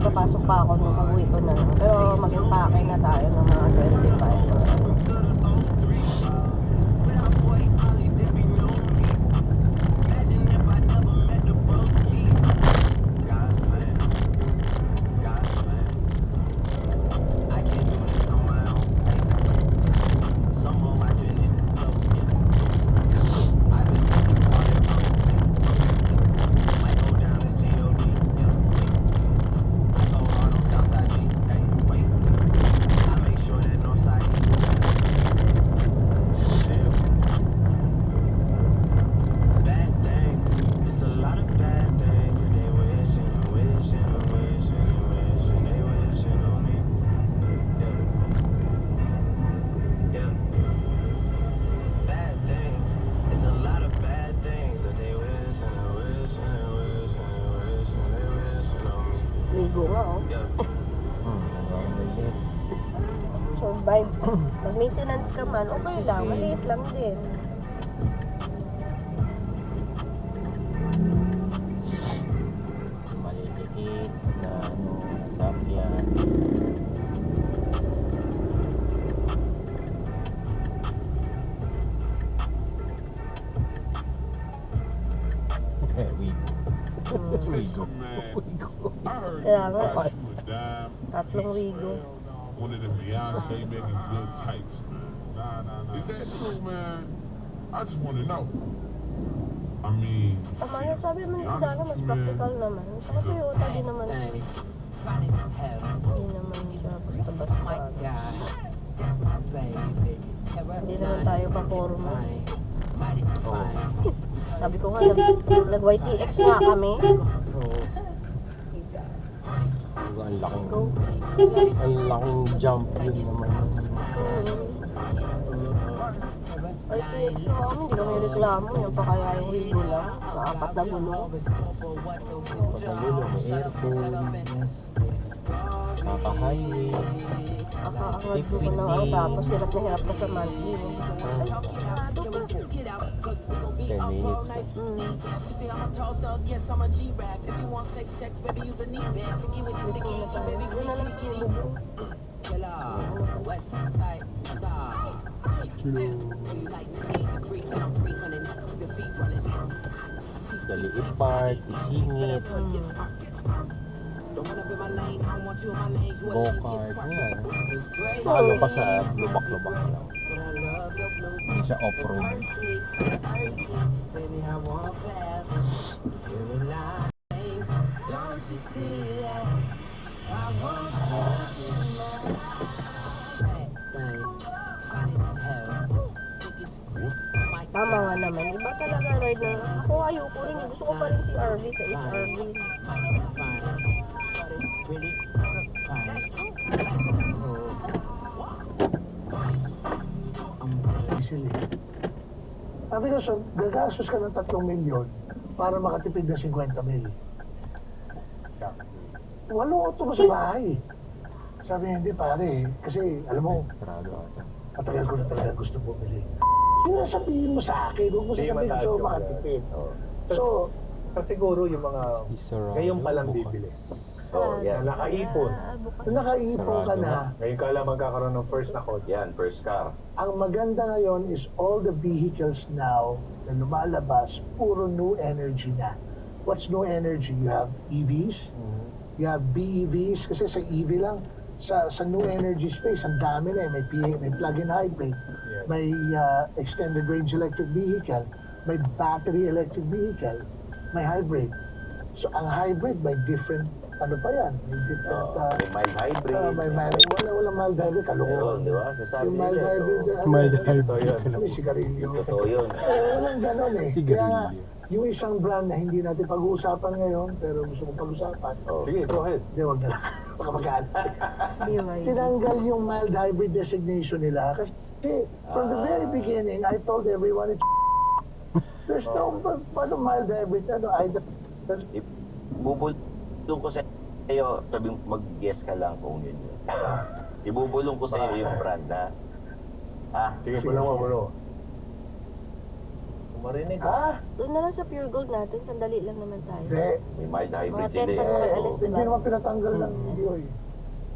magpapasok pa ako nung uwi ko na lang. Pero mag-impake na tayo ng mga 25. Ligo nga, oh. Survive. Mag-maintenance ka man, okay lang. Maliit lang din. Maliliit na sasakyan. Wigo. Kaya nga, tatlong Wigo. One of the Beyonce making good types, man. Nah. Is that true, man? I just want to know. I mean, Tama na, sabi mo ni Dana, mas practical naman. Saka Toyota, di naman siya basta-basta. Hindi naman tayo pa-forma. Sabi ko nga, nag-YTX nga kami. Ang laking jump yun naman. YTX nga kami, hindi kami reklamo. Yan pa kaya yung Wigo lang. Sa 4 na gulong. May aircon, naka-highway. Ang ko lang ang tapos hirap na hirap ka sa monthly. 10 minutes. Dali i-park, isingit. Go-kart. Yan. Lalo pa sa lubak-lubak lang. Hindi siya off-road. Tama nga naman. Iba talaga ride na. Ako ayoko rin. Gusto ko pa rin si RV sa HRV. Sabi ko, so, gagastos ka ng 3 milyon para makatipid ng 50 mil. 8 auto mo sa bahay. Sabi niya, hindi pare, kasi alam mo, matagal ko na talaga gusto bumili. Yung sabihin mo sa akin, huwag mo sasabihin ko makatipid. So, siguro yung mga ngayon pa lang bibili. So, yan, nakaipon. Kung nakaipon ka na, Ngayon ka lang magkakaroon ng first na kotse. Yan, first car. ang maganda ngayon is all the vehicles now na lumalabas, puro new energy na. What's new energy? You have EVs, you have BEVs, kasi sa EV lang, sa new energy space, ang dami na eh. May plug-in hybrid, may extended range electric vehicle, may battery electric vehicle, may hybrid. So ang hybrid may different, ano pa yan? May different, May mild hybrid. may mild, walang mild hybrid, kalungan. Di ba? Sasabi Yung mild nila, hybrid, Mild Totoo hybrid. yun. may sigarilyo. Totoo yun. Walang ganon eh. Sigarilyo. Kaya nga, yung isang brand na hindi natin pag-uusapan ngayon, pero gusto kong pag-usapan. Sige, go ahead. Hindi, wag na lang. Baka mag-aala. BYD. Tinanggal yung mild hybrid designation nila kasi from the very beginning, I told everyone it's there's no paano mild hybrid, either Ibubulong ko sa iyo, sabi mag-guess ka lang kung yun yun. Ibubulong ko sa iyo yung brand na Sige, pulang mo, bro. marinig. Ha? Doon na lang sa Pure Gold natin, sandali lang naman tayo. Hindi. May mild hybrid Mga sila 10 pa naman kayo alis, eh. di Hindi ba? naman pinatanggal ng video eh.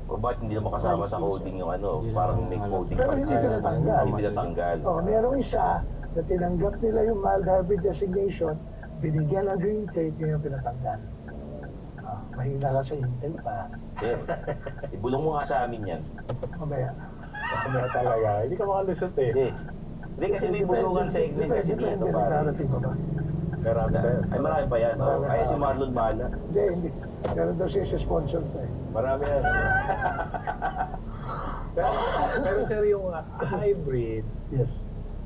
O bakit hindi naman kasama sa coding yung ano, parang may coding Pero pa rin hindi sila. pinatanggal. Hindi pinatanggal. Oh, merong isa na tinanggap nila yung mild hybrid designation, binigyan ng green plate, yun yung pinatanggal. Ah, mahina ka sa Intel pa. Eh, ibulong mo nga sa amin yan. Mamaya. Ano talaga, hindi ka makalusot eh. Hindi. Hindi kasi may bulungan segment kasi Depende, dito pare. darating pa ba? Marami tayo. Ay marami pa yan. Oh. Kaya si Marlon bahala. Hindi. Meron daw siya sa sponsor pa eh. Marami yan. pero sir, yung hybrid, Yes.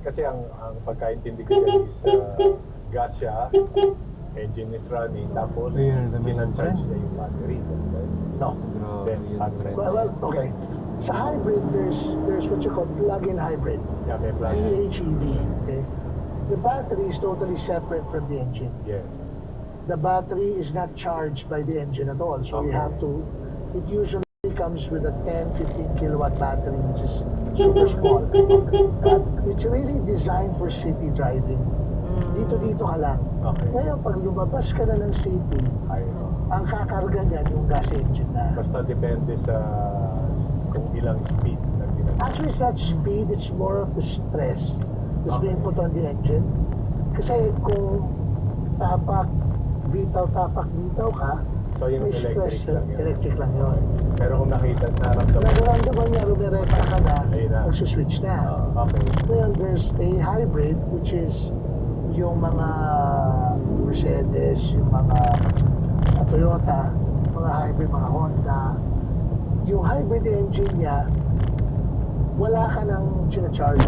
kasi ang pagkaintindi ko dyan is gas siya, engine is running, tapos sinacharge niya yung battery. No. Then, Well, okay. Sa hybrid, there's what you call plug-in hybrid. yeah, may plug. PHEV. Okay. The battery is totally separate from the engine. Yes. The battery is not charged by the engine at all. So you Okay. have to, it usually comes with a 10-15 kilowatt battery, which is super small. But it's really designed for city driving. Dito ka lang. Okay. Ngayon, pag lumabas ka na ng city, Ay, ang kakarga niyan yung gas engine na. basta depende sa kung ilang speed na ginagawa. Actually, it's not speed, it's more of the stress that's being put on the engine. Kasi kung bitaw ka, So yung may stress electric lang yun. electric lang yun. Pero kung naramdaman, Nararamdaman niya, rumireta ka na, Ayun na. magsuswitch na. okay. Ngayon, there's a hybrid, which is yung mga Mercedes, yung mga Toyota, mga hybrid, mga Honda. Yung hybrid engine niya, wala ka nang sinacharge.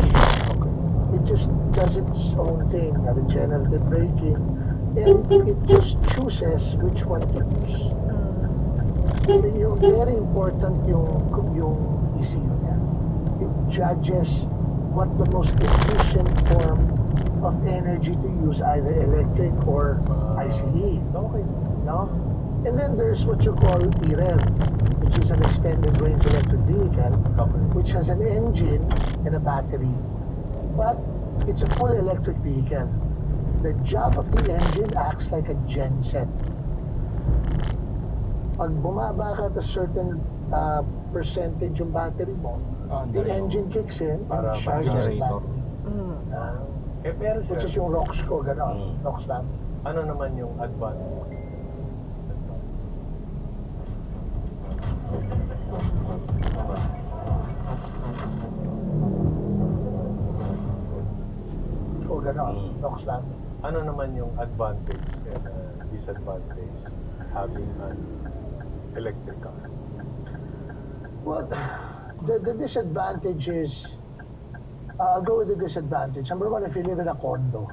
It just does its own thing, regenerative braking, and it just chooses which one to use. Yung very important yung ECU niya. It judges what the most efficient form of energy to use, either electric or ICE. Okay. No? And then there's what you call EREV, which is an extended range electric vehicle, Okay. which has an engine and a battery, but it's a full electric vehicle. The job of the engine acts like a genset. Pag bumaba ka to certain percentage yung battery mo, the engine kicks in Para and charges the generator. battery. Pero Which is sir, yung ROX ko, gano'n. ROX lang. ano naman yung advantage? O gano'n, ROX lang. Ano naman yung advantage and disadvantage having an electric car? Well, the disadvantage is, I'll go with the disadvantage. Number one, if you live in a condo,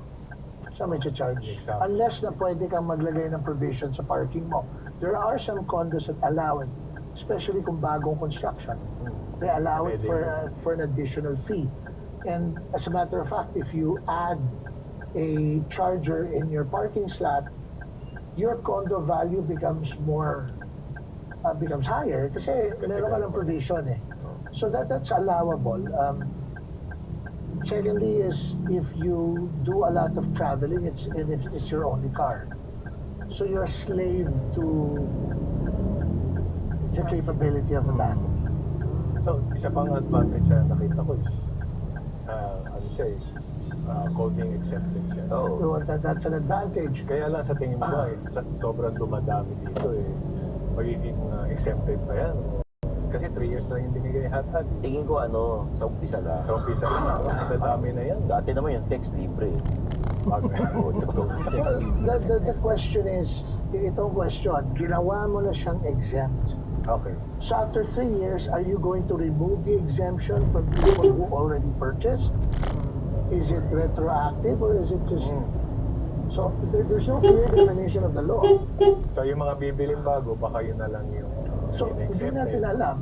saan may charge? Exactly. Unless na pwede kang maglagay ng provision sa parking mo. There are some condos that allow it, especially kung bagong construction. They allow it for an additional fee. And as a matter of fact, if you add a charger in your parking slot, your condo value becomes higher kasi meron ka ng provision eh. So that's allowable. Secondly is if you do a lot of traveling, it's your only car. So you're a slave to the capability of the battery. So, isa pang advantage na nakita ko is, ano siya is, coding accepted siya. Oo. So that's an advantage. Kaya lang sa tingin mo ba, sobrang dumadami dito eh, magiging exempted pa yan. Kasi 3 years lang yung binigay hatad. Tingin ko ano, sa umpisa lang. Sa umpisa na, madami na yan. Dati naman yung text libre. Bago Oo, totoo. Well, the question is, itong question, ginawa mo na siyang exempt. Okay. So after 3 years, are you going to remove the exemption from people who already purchased? Is it retroactive or is it just... So there's no clear definition of the law. So yung mga bibiling bago, baka yun na lang yung So hindi natin alam,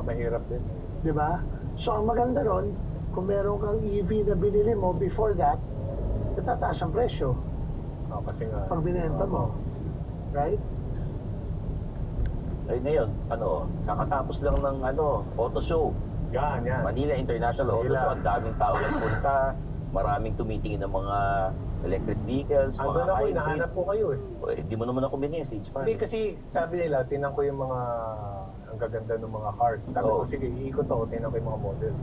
Mahirap din. di ba? So ang maganda ron, kung meron kang EV na binili mo before that, natataas ang presyo Kasi nga, pag binenta mo. Right? Ay ngayon, ano, kakatapos lang ng ano, auto show. yan. Manila International Auto Manila. Show, ang daming tao nagpunta. maraming tumitingin ng mga electric vehicles, mga Andun ako, hybrid. hinahanap ko kayo eh. Eh, di mo naman ako binigyan, Sage Fan. Hindi kasi sabi nila, tinan ko yung mga ang gaganda ng mga cars. Sabi ko, Oo. sige, iikot ako, tinan ko yung mga models.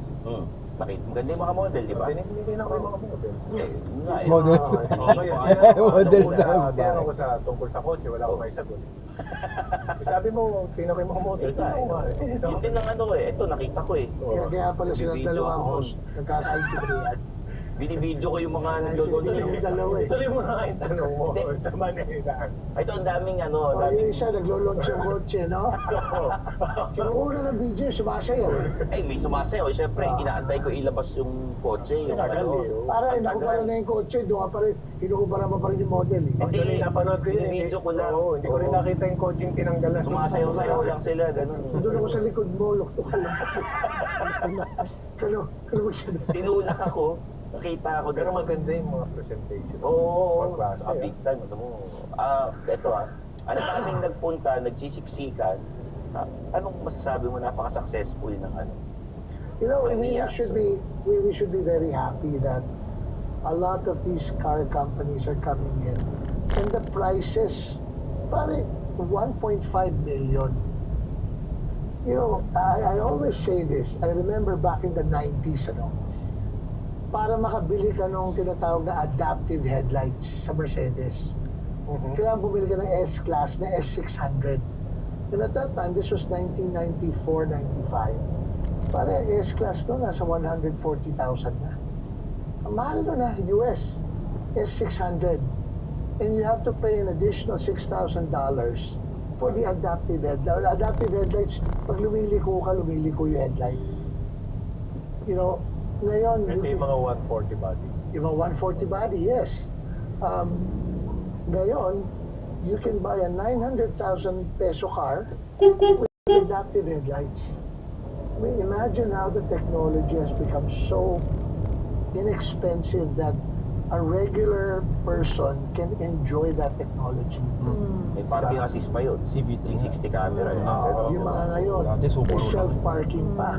Maganda yung mga model, di ba? Tinan ko yung mga models. Eh, yun nga eh. Models. Model na. Tinanong ko sa tungkol sa kotse, wala akong may sagot. Sabi mo, tinan ko yung mga models. Tinanong ko nga eh. Yun din ang ano eh. Ito, nakita ko eh. Kaya pala silang Bibidyo dalawang ako. host, nagkakaintindihan. Binibidyo ko yung mga nagluluto. Yung dalawa eh. Tuloy mo na nga yung tanong mo Hindi. sa Manila. Ito, ang daming ano, O, yung daming... isa, naglo-launch yung kotse, no? Kinuuna ng video, sumasayaw. Ay, may sumasayaw. Siyempre, inaantay ko ilabas yung kotse. Yung Tagal ano. eh, oh. Para Ang nakubara tagal. na yung kotse, doon ka pa rin, kinukumpara mo pa rin yung model eh. Hindi, Napanood ko yun. binibidyo ko lang. Oo, hindi ko rin Oo. nakita yung coaching tinanggalan. Sumasayaw-sayaw lang sila, ganun. Doon ako sa likod mo, lukto ka lang. Ano mo siya? Tinulak ako, nakita ako. Pero maganda yung mga presentation. Oo, Pagklase, big time. Ano mo? Eto ang daming nagpunta, nagsisiksikan. Anong masasabi mo, napaka-successful ng ano? You know, we Mania, should so- be very happy that a lot of these car companies are coming in, and the prices, pare, 1.5 million. You know, I always say this. I remember back in the 90s, ano, para makabili ka nung tinatawag na adaptive headlights sa Mercedes, kailangan bumili ka ng S-Class na S600. And at that time, this was 1994, 95. Para S-Class no, nasa 140,000 na. Ang mahal no na, US, S600. And you have to pay an additional $6,000 for the adaptive headlights. Adaptive headlights, pag lumiliko ka, lumiliko yung headlight. You know, ngayon, Ito yung mga 140 body. yung mga 140 body, yes. Ngayon, you can buy a 900,000 peso car with adaptive headlights. I mean, imagine how the technology has become so inexpensive that a regular person can enjoy that technology. May parking assist pa yun. CVT. 360 camera. Yun. Yung mga ngayon, Dati Subaru may lang. self-parking pa.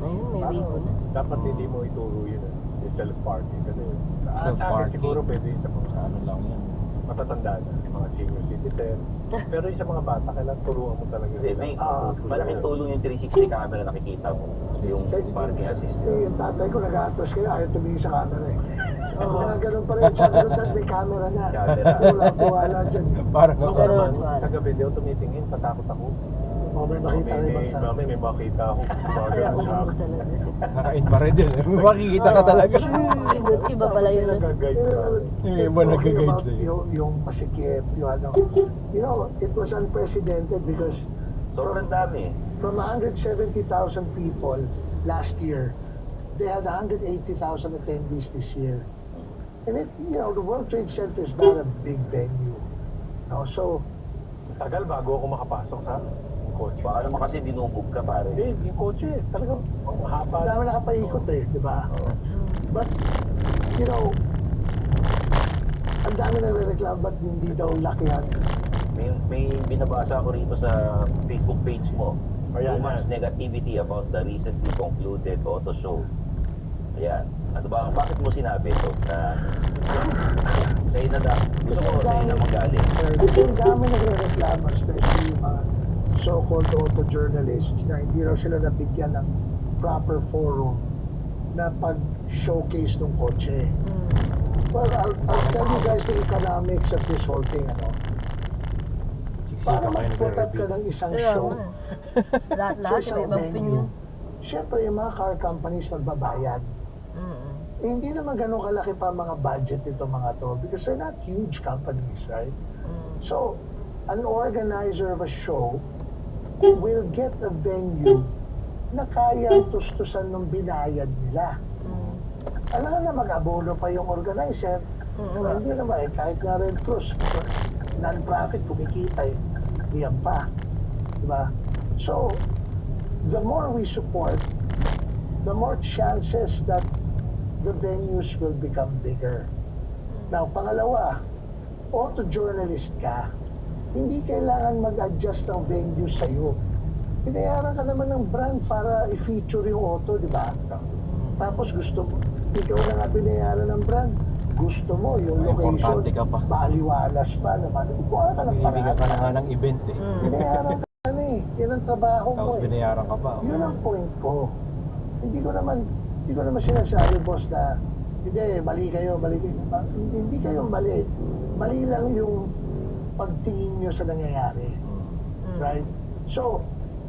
Ayun, may Wigo na. Dapat hindi mo ituro yun eh. Yung self-parking. Kasi sa akin Self-parking. siguro pwede sa mga Ano lang yan. matatanda na, yung mga senior citizen. Pero yung sa mga bata, kailangan turuan mo talaga. Hindi, may Ah, malaking tulong yung 360 camera nakikita mo. Yung parking assist. Yung tatay ko nag-atos kaya ayaw tumingin sa camera eh. Mga ganun pa rin. Sabi ko, "Dad, may camera na." Camera. Wala wala dyan. Parang Nung Pero- naman, sa gabi daw tumitingin, patakot ako. O, may makita rin May, bang may makita ako. Kaya Gumagano ako siya. mo talaga. naka-infrared yun eh. Makikita ka talaga. Good, iba pala yun. Nag-guide ka. Yung iba nag-guide about sa'yo. yung masikip, yung ano. You know, it was unprecedented because Sobrang dami. from 170,000 people last year, they had 180,000 attendees this year. And it, you know, the World Trade Center is not a big venue. No, so, Tagal bago ako makapasok sa kotse. Baka naman kasi dinubog ka pare. Hindi, yung kotse, talagang ang haba. ang dami nakapaikot eh, di ba? But, you know, ang dami nare-reklamo ba't hindi daw lakihan. May binabasa ako rito sa Facebook page mo. Ayan, Too much yan. negativity about the recently concluded auto show. Ayan. Ano ba, bakit mo sinabi ito na sa'yo na gusto ko sa'yo na magaling? Kasi ang dami nagre-reklamo, especially yung mga so-called auto journalists na hindi raw sila nabigyan ng proper forum na pag-showcase ng kotse. Well, I'll tell you guys the economics of this whole thing, ano. Para mag-put up ka ng isang Kaya show, nga. Lahat-lahat, sa may isang ibang venue, opinion. syempre yung mga car companies magbabayad. Eh, hindi naman ganun kalaki pa mga budget nito mga to because they're not huge companies, right? So, an organizer of a show will get a venue na kayang tustusan ng binayad nila. Alam nga na mag-abono pa yung organizer. Hindi naman eh, kahit nga Red Cross, non-profit, kumikita eh. Diyan pa. Diba? So, the more we support, the more chances that the venues will become bigger. Now, pangalawa, auto journalist ka, hindi kailangan mag-adjust ng venue sa'yo. Pinayaran ka naman ng brand para i-feature yung auto, di ba? Tapos gusto mo, ikaw na nga binayaran ng brand. Gusto mo yung location, Importante ka pa. maaliwalas pa naman. Kuha ka ng Binibigyan ka na nga paraan. ng event eh. Binayaran ka na eh. Yan ang trabaho mo Tapos eh. binayaran ka pa. Yun ang point ko. Hindi ko naman sinasabi, boss, na hindi, mali kayo. Hindi kayo mali. Mali lang yung pagtingin nyo sa nangyayari. Right? So,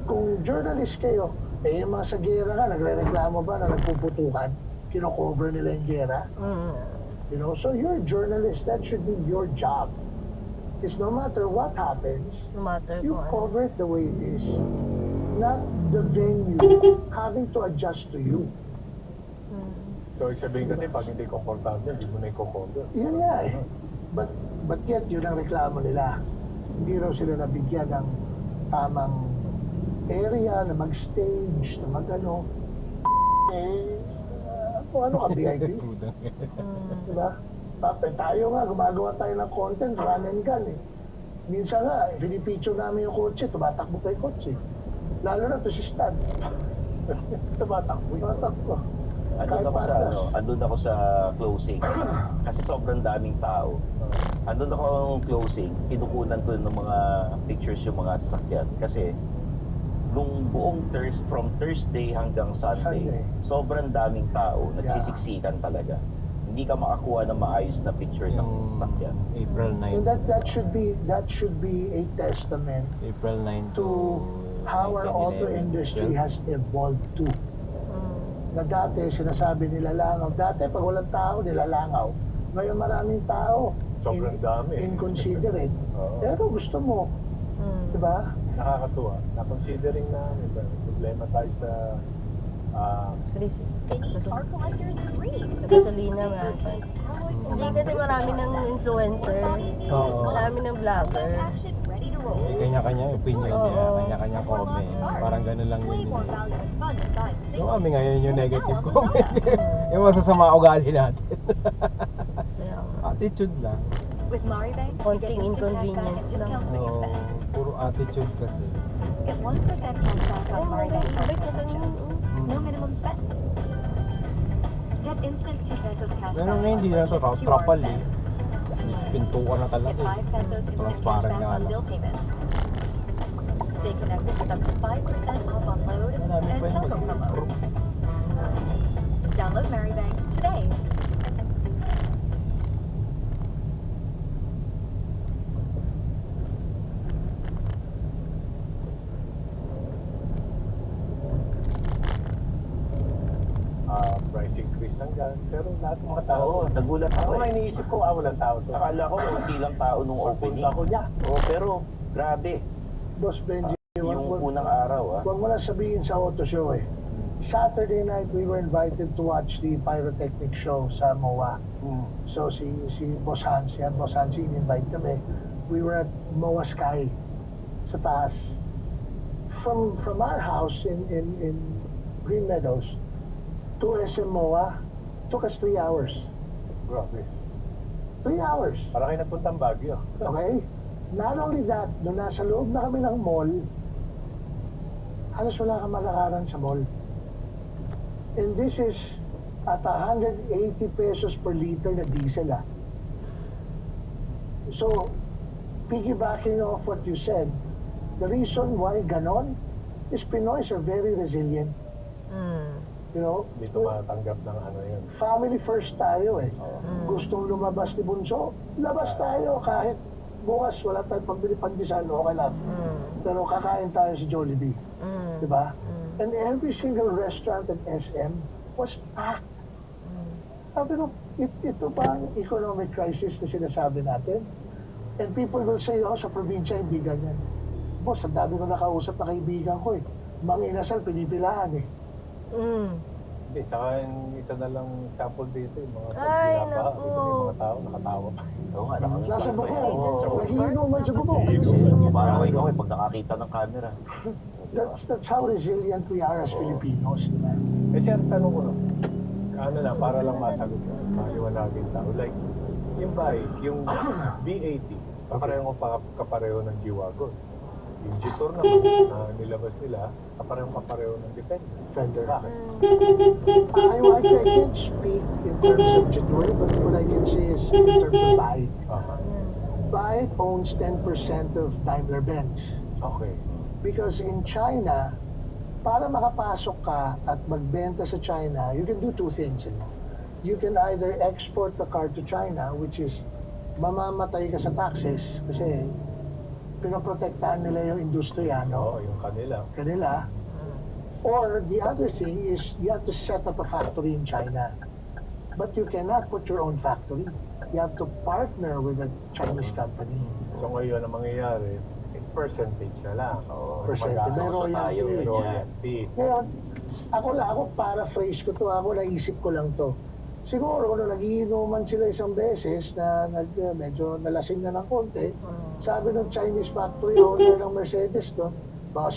kung journalist kayo, yung mga sa gera ka, nagre-reklamo ba na nagpuputukan? Kino-cover nila yung gera? You know, so you're a journalist. That should be your job. Because no matter what happens, No matter you kung ano. cover it the way it is. Not the venue having to adjust to you. So, ibig sabihin kasi pag hindi komportable, hindi mo na i-cover. Yun nga eh. But yet, yun ang reklamo nila. Hindi raw sila nabigyan ng tamang area na mag-stage, na mag-ano. Kung ano ka, VIP? Diba? Tayo nga, gumagawa tayo ng content, run and gun eh. Minsan nga, pinipicture namin yung kotse, tumatakbo pa yung kotse. Lalo na to si Stan. Tumatakbo. Andun ako sa closing. Kasi sobrang daming tao. Andun ako ng closing, kinukunan ko ng mga pictures yung mga sasakyan. Kasi nung buong from Thursday hanggang Sunday, sobrang daming tao, nagsisiksikan talaga. Hindi ka makakuha ng maayos na picture ng sasakyan. April 9. And that should be a testament April 9 to how our auto industry has evolved to. Na dati, sinasabi nila langaw. Dati, pag walang tao, nilalangaw. Ngayon, maraming tao. Sobrang dami. Inconsiderate. Oo. Pero gusto mo. Diba? Nakakatuwa. Na-considering na may problema tayo sa Crisis. Car collectors agree. Sa gasolina, marami. Hindi kasi marami ng influencer. Oo. Marami ng vlogger. Action ready to roll. Eh, kanya-kanya opinion niya, Oo. kanya-kanya comment. Parang gano'n lang Way yun. more value and fun inside. Yung kami ngayon yung negative comment. Yung masasama ugali natin. Kaya nga. Attitude lang. With Maribank, you get Konting instant cashback inconvenience and lang. discounts when you Oo, spend. puro attitude kasi. Get 1% cashback Ay, on mga Maribank ibig na transactions. ganyan. No minimum spend. Get instant 2 pesos cashback. Pero ngayon hindi na ito, on QR trapal eh. spend. Pintuan na Get talaga 5 eh. pesos instant Transparent cashback nga on lang. bill payments. Stay connected with up to 5% off on load Marami and pa yung telco promos. Download Maribank today. price increase ng gas. Pero lahat ng mga tao. Oo, nagulat ako Ako eh. iniisip ko, walang tao. So, Akala ko konti lang tao nung opening. Ako niya. Oo, pero grabe. Boss Benji, Yung unang araw Huwag mo na sabihin sa auto show eh. Saturday night, we were invited to watch the pyrotechnic show sa MOA. So si Boss Hans, Boss Hans in-invite kami. We were at MOA Sky sa taas. From our house in Green Meadows to SM MOA took us 3 hours. Grabe. 3 hours. Para kayo nagpuntang Baguio. Okay? Not only that, nung nasa loob na kami ng mall, halos wala kang malakaran sa mall. And this is at 180 pesos per liter na diesel ah. So, piggybacking off what you said, the reason why ganon is Pinoys are very resilient. You know? Hindi tumatanggap ng ano yun. Family first tayo eh. Gustong lumabas ni Bunso, labas tayo kahit bukas wala tayong pambili pandesal, okay lang. Pero kakain tayo sa Jollibee. Diba? And every single restaurant at SM was packed. Sabi ko, ito ba ang economic crisis na sinasabi natin? And people will say, oh, sa probinsya hindi ganyan. Boss, ang dami ko nakausap na kaibigan ko eh. Mga inasal, pinipilaan eh. Hindi, saka yung isa na lang sample dito, yung mga Ay, pagpinapa, naku. yung mga tao nakatawa pa. Oo nga, nakangiti. Nasa bubong. Oo. Nagiinuman sa bubong. Parang ikaw eh, pag nakakita ng camera. That's how resilient we are as Filipinos. Diba? Eh siya, tanong ko no, ano na, para lang masagot sa maliwanagin tao. Like, yung bike, yung B80, kapareho ng G-Wagon. Yung G-Tour naman, na nilabas nila, kapareho ng Defender. Fender. Bakit? I can't speak in terms of January, but what I can say is in terms of Byte. Byte owns 10% of Daimler-Benz. Okay. Because in China, para makapasok ka at magbenta sa China, you can do two things. You can either export the car to China, which is mamamatay ka sa taxes kasi pinoprotektahan nila yung industriya, Oo, no? yung Kanila. Or the other thing is you have to set up a factory in China. But you cannot put your own factory. You have to partner with a Chinese company. So ngayon, ang mangyayari, percentage na lang. Percentage. May royalty. Royalty. Ngayon, ako paraphrase ko to, ako naisip ko lang to. Siguro, nung nagiinuman sila isang beses na medyo nalasing na ng konti, sabi ng Chinese factory owner ng Mercedes to, boss,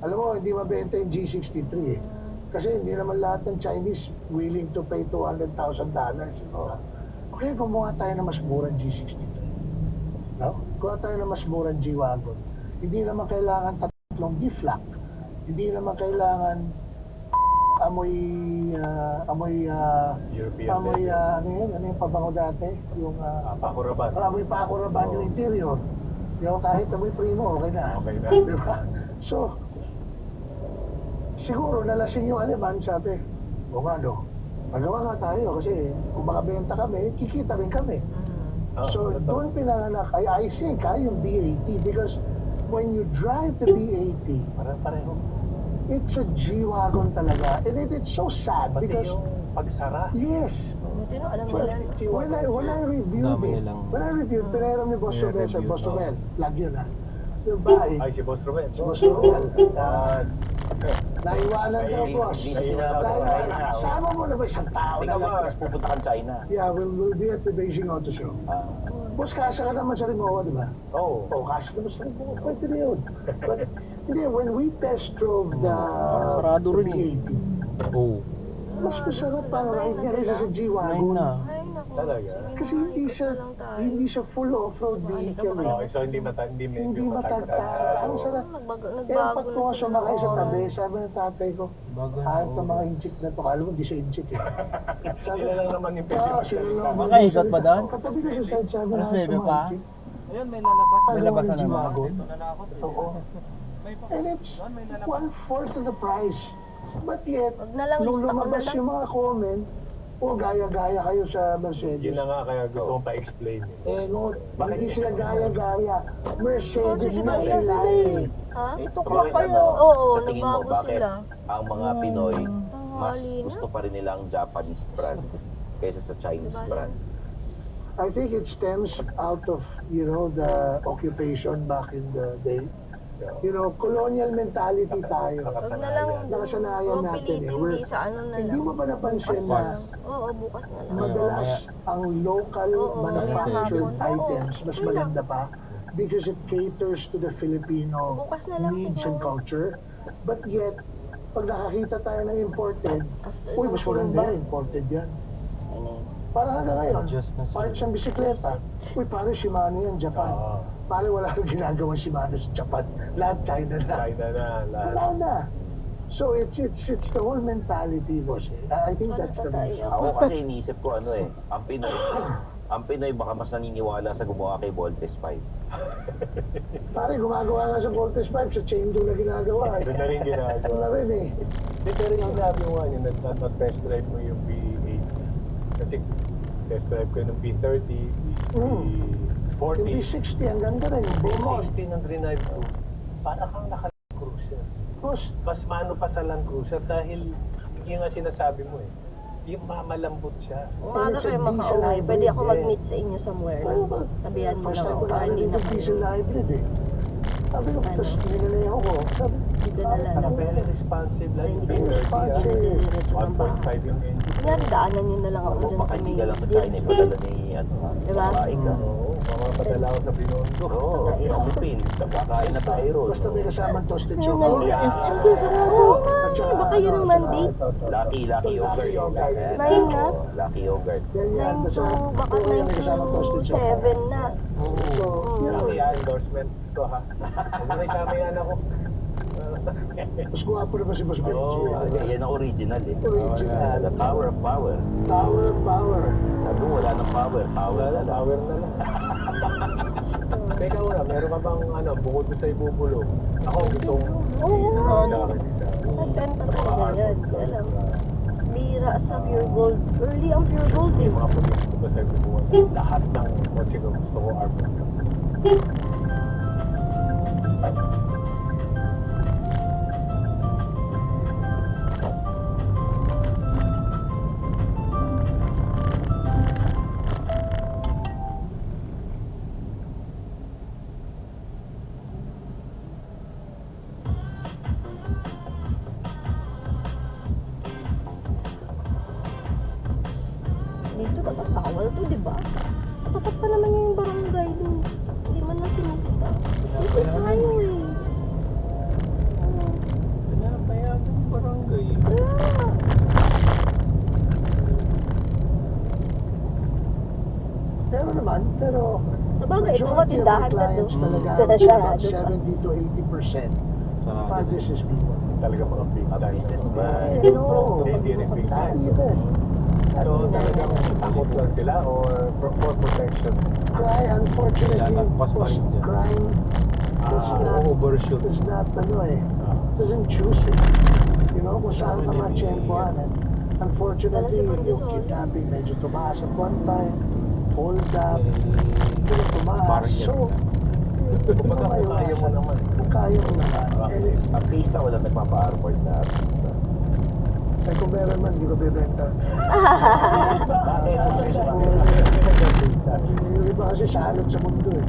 alam mo, hindi mabenta yung G63 eh. Kasi hindi naman lahat ng Chinese willing to pay $200,000. Okay, gumawa tayo ng mas murang G63. No? Gumawa tayo ng mas murang G-Wagon. Hindi naman kailangan tatlong D-Flak. Hindi naman kailangan European ano yung pabango dati? Yung, Pakuraban. amoy pakuraban yung interior. Kahit amoy primo, okay na. Okay na. Diba? So, siguro nalasing yung Aleman, sabi, o nga no, magawa nga tayo kasi kung makabenta kami, kikita rin kami. So, doon pinanganak, I think, yung B80 because when you drive the B80, Pareho. it's a G-Wagon talaga. And it's so sad Pati because, yung pagsara. yes, Alam mo so, yan. when I reviewed Dami it, nilang- pinahiram ni Boss Robel, review, Boss oh. Robel, plug yun ha. Yung bahay, Ay, si Boss Ruben. si Boss Robel, naiwanan daw, Ay, boss. hindi siya sinabi sa Naiwanan. China. Sama mo na ba isang tao na Ikaw ba, lang? pupunta kang China? Yeah, we'll be at the Beijing Auto Show. Boss, kasya ka naman sa Rimowa, di ba? Oo. Kasya naman sa Rimowa. Pwede na yun. But, hindi, when we test drove the Sarado rin eh. B80, Oh. mas masarap ang ride niya kaysa sa Ayun G-Wagon. na. Ay, naku. Talaga? Sige Kasi na, hindi ikot siya, na lang tayo. hindi siya full off-road vehicle. Oh, Eh. ito hindi Hindi matagtag. Ang sarap. Nagbago Pag ko nga sumakay sa tabi, sabi ng tatay ko, Bago na. kahit ng mga inchik na to, alam mo, di siya inchik eh. Sila lang naman yung pwede Oo, sila magsalita. lang. Makaikot pa doon? Katabi ko sa side, sabi na Alas 9 mga pa? inchik. May Alam mo, labasan yung naman. G-Wagon. Oo. And it's 1/4 of the price. But yet, Wag na lang, nung lista ko na lumabas lang. yung mga comment, gaya-gaya kayo sa Mercedes. Yun na nga kaya gusto kong pa-explain. No, hindi sila gaya-gaya. Mercedes na sila eh. Ha? Ito Bakit kayo? Oo, sa tingin mo, nagbago bakit sila. ang mga Pinoy mas Tanghali na. gusto pa rin nila ang Japanese brand kaysa sa Chinese Diba brand? I think it stems out of, the occupation back in the day. Colonial mentality tayo. Wag na lang. Nakasanayan Huwag natin eh. pilitin, di sa ano na Hindi lang. mo ba napansin Bukas na Oo, bukas na lang. madalas ang local Oo, manufactured mamaya hapon. items mas maganda pa because it caters to the Filipino Bukas na lang needs and siguro. culture. But yet, pag nakakita tayo ng imported, After uy, ng mas maganda Simba. yan, imported yan. Ano yun? Parang hanggang ngayon, Adjust na sila. parts ng bisikleta, uy, pare Shimano yan, Japan. Oo. Pare wala kang ginagawa Shimano sa Japan. Lahat China na. China na, lahat. Wala na. So it's the whole mentality, boss. I think Ano that's the tayo? reason. Ako kasi iniisip ko ang Pinoy baka mas naniniwala sa gumawa kay Voltes 5. Pare, gumagawa nga sa Voltes 5, sa Chengdu na ginagawa. Doon na rin Ano na ginagawa. rin eh. Hindi, pero yung sinabi mo nga, yung nag-test drive mo yung B80. Kasi test drive ko yung B30, Yung B40. B60, ang ganda rin, yung Beaumont. B60 ng drive ko. Para kang naka-Land Cruiser. Boss, Mas maano pa sa Land Cruiser dahil yung nga sinasabi mo eh. Yung mamalambot siya. Umaga kayo Diesel makauwi. hybrid, Pwede ako eh. mag-meet sa inyo somewhere ano lang. ba? Sabihan mo First lang time ako ko para hindi nakarinig na ng diesel kayo. hybrid eh. Sabi ko, tapos ninanaya ko. Sabi, Hindi ka nalala. Saka very responsive lang yung Hindi B30. responsive. Diretso ng bahay. 1.5 yung engine. Kunyari, daanan nyo na lang ako dyan Baka sa hindi may ka lang sa China, ipadala ni Diba? babae ka. Oo, mamapadala ako sa Binondo. Oo, Philippine. Nagkakain na tayo ron. basta may kasamang toasted Yun chocolate. na Yeah. SM din sa mga At saka, Baka yun ang mandate. Lucky yogurt. Ayan. Nine na? Oo, Lucky yogurt. Yan yan. 9 Basta, to, baka pero yan 9 may kasamang to toasted chocolate. 7 na. So, yun. Lucky endorsement ko ha. Huwag na isama yan ako. Mas guwapo naman si Boss Benji. Yan ang original eh. Original. The Tower of Power. Tower of Power. Sabi mo, wala ng power. Power na lang. Power na lang. Teka muna, meron ka bang bukod sa ibubulong? Ako gusto Oo. Nakakita. Nagkanta talaga yan. Alam. Lira sa pure gold. Early ang pure gold eh. Yung mga pag-ibig ko ba sa ibubulong? Lahat ng kotse ko gusto ko Armor. Dito dapat bawal to, di ba? Tapat pa naman yung barangay dun. Hindi man lang sinisita. Dito sa highway. Pinapayagan ng barangay. Kaya. Pero Sa bagay, ito majority of our matindahan na to. clients talaga, Pero siya, about di ba? 70 to 80% are business people. Talaga mga big time. Businessman. Zero. Hindi rin big time. Even. So talagang takot lang sila or for protection? Unfortunately, Tinatakpas pa rin dyan. crime overshoot. does not, doesn't choose it. You know, kung saan ka matsyempohan. Unfortunately, Wala si yung Condisorio. kidnapping medyo tumaas at one time, hold up, tumaas. Barrier. So, Kumbaga kung kaya mo naman. Kung kaya mo naman. And Artista, wala nagpapa-armored na artista. eh, kung meron man, di ko bibenta. Bakit? Yung iba kasi salot sa mundo eh.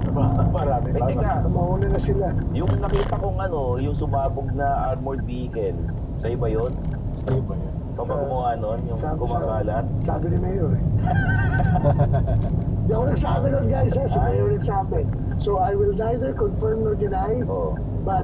Marami. Eh, teka. Mauna na sila. Yung nakita kong yung sumabog na armored vehicle, sa'yo ba yun? Sa'yo ba yan? Ikaw ba gumawa nun? Yung kumakalat? Sabi ni Mayor eh. Di ako nagsabi nun guys ha, si Mayor nagsabi. So I will neither confirm nor deny, Oo. but